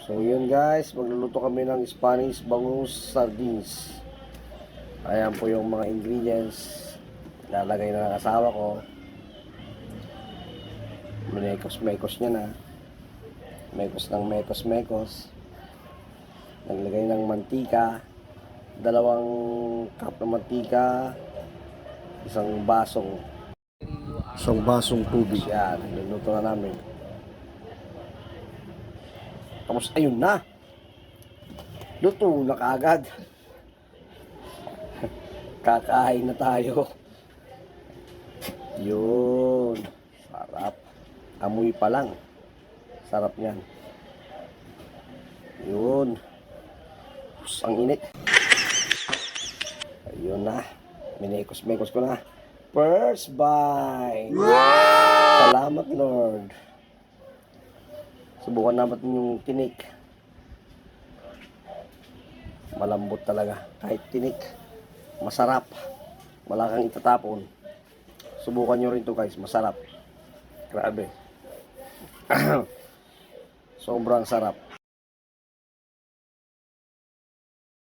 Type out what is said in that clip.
So yun guys, magluluto kami ng Spanish bangus sardines. Ayan po yung mga ingredients. Lalagay na ng asawa ko. Mekos-mekos niya na. Mekos ng mekos-mekos. Naglagay ng mantika. 2 cup ng mantika. Isang basong tubig. Yan, luluto na namin. Tapos ayun na. Luto na kaagad. Kakain na tayo. Yun. Sarap. Amoy pa lang. Sarap niyan. Yun. Tapos ang init. Ayun na. Minekos-mekos ko na. First bite. Wow! Salamat Lord. Subukan natin yung tinik. Malambot talaga. Kahit tinik, masarap. Wala kang itatapon. Subukan nyo rin to guys. Masarap. Grabe. Sobrang sarap.